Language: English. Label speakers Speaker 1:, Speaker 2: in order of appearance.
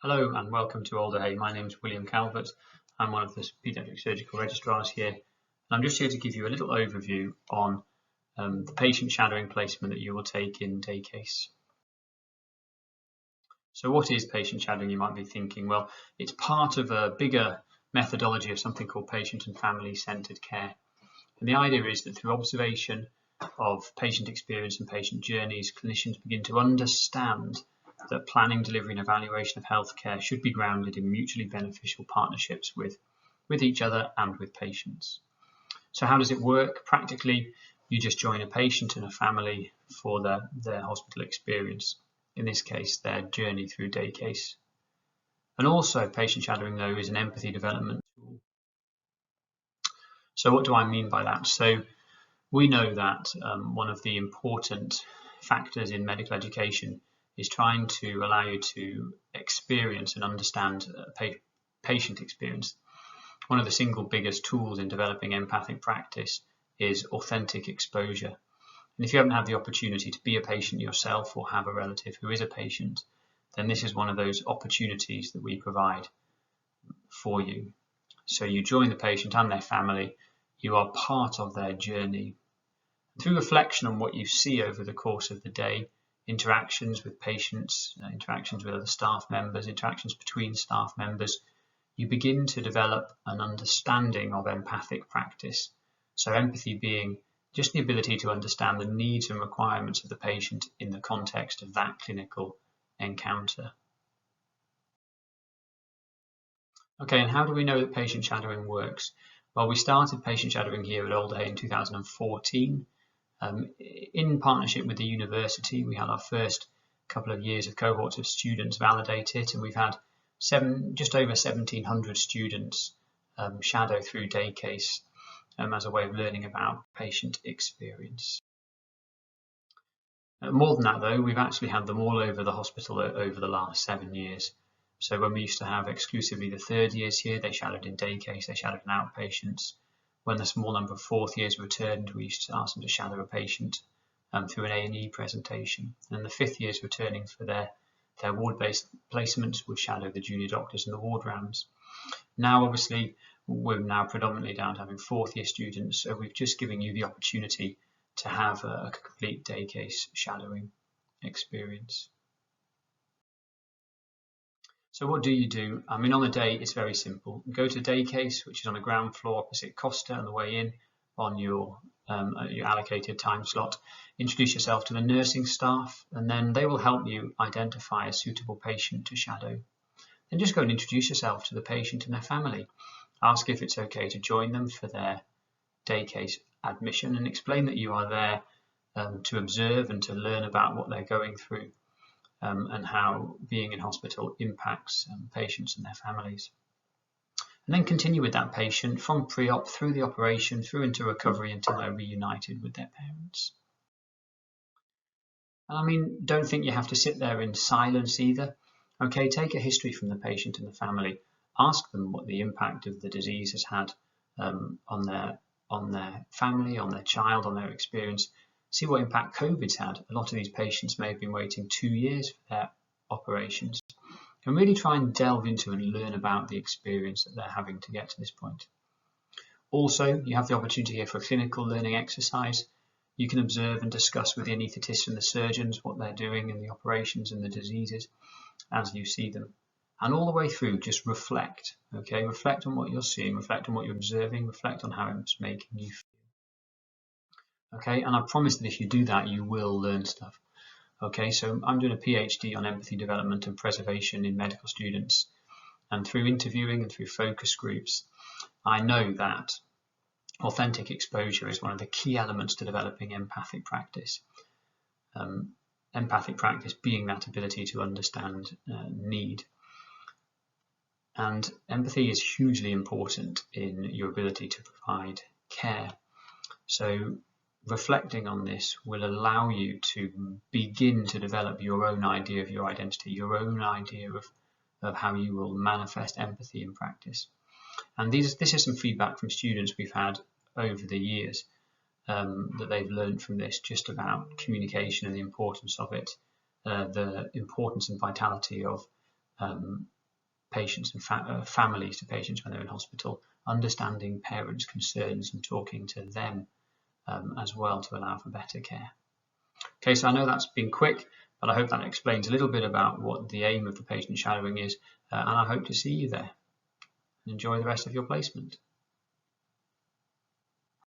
Speaker 1: Hello and welcome to Alder Hey. My name is William Calvert. I'm one of the paediatric surgical registrars here, and I'm just here to give you a little overview on the patient shadowing placement that you will take in Daycase. So what is patient shadowing, you might be thinking? Well, it's part of a bigger methodology of something called patient and family centered care. And the idea is that through observation of patient experience and patient journeys, clinicians begin to understand that planning, delivery and evaluation of healthcare should be grounded in mutually beneficial partnerships with each other and with patients. So how does it work? Practically, you just join a patient and a family for their hospital experience. In this case, their journey through Daycase. And also patient shadowing, though, is an empathy development tool. So what do I mean by that? So we know that one of the important factors in medical education is trying to allow you to experience and understand patient experience. One of the single biggest tools in developing empathic practice is authentic exposure. And if you haven't had the opportunity to be a patient yourself or have a relative who is a patient, then this is one of those opportunities that we provide for you. So you join the patient and their family, you are part of their journey. Through reflection on what you see over the course of the day, interactions with patients, interactions with other staff members, interactions between staff members, you begin to develop an understanding of empathic practice. So empathy being just the ability to understand the needs and requirements of the patient in the context of that clinical encounter. Okay, and how do we know that patient shadowing works? Well, we started patient shadowing here at Alder Hey in 2014. In partnership with the university, we had our first couple of years of cohorts of students validate it, and we've had just over 1,700 students shadow through Daycase as a way of learning about patient experience. More than that, though, we've actually had them all over the hospital over the last 7 years. So when we used to have exclusively the third years here, they shadowed in Daycase, they shadowed in outpatients. When the small number of fourth years returned, we used to ask them to shadow a patient through an A&E presentation. And the fifth years returning for their ward-based placements would shadow the junior doctors in the ward rounds. Now, obviously, we're now predominantly down to having fourth year students, so we've just given you the opportunity to have a complete Daycase shadowing experience. So what do you do? I mean, on the day, it's very simple. Go to Daycase, which is on the ground floor opposite Costa on the way in on your allocated time slot. Introduce yourself to the nursing staff, and then they will help you identify a suitable patient to shadow. Then just go and introduce yourself to the patient and their family. Ask if it's okay to join them for their Daycase admission and explain that you are there to observe and to learn about what they're going through. And how being in hospital impacts patients and their families. And then continue with that patient from pre-op through the operation, through into recovery until they're reunited with their parents. And I mean, don't think you have to sit there in silence either. Okay, take a history from the patient and the family. Ask them what the impact of the disease has had on their family, on their child, on their experience. See what impact COVID's had. A lot of these patients may have been waiting 2 years for their operations. And really try and delve into and learn about the experience that they're having to get to this point. Also, you have the opportunity here for a clinical learning exercise. You can observe and discuss with the anaesthetists and the surgeons what they're doing in the operations and the diseases as you see them. And all the way through, just reflect. Okay, reflect on what you're seeing, reflect on what you're observing, reflect on how it's making you feel. Okay, and I promise that if you do that, you will learn stuff. Okay, so I'm doing a PhD on empathy development and preservation in medical students, and through interviewing and through focus groups, I know that authentic exposure is one of the key elements to developing empathic practice. Empathic practice being that ability to understand need. And empathy is hugely important in your ability to provide care. So reflecting on this will allow you to begin to develop your own idea of your identity, your own idea of how you will manifest empathy in practice. And this is some feedback from students we've had over the years that they've learned from this, just about communication and the importance of it, the importance and vitality of patients and families to patients when they're in hospital, understanding parents' concerns and talking to them as well to allow for better care. Okay, so I know that's been quick, but I hope that explains a little bit about what the aim of the patient shadowing is, and I hope to see you there. Enjoy the rest of your placement.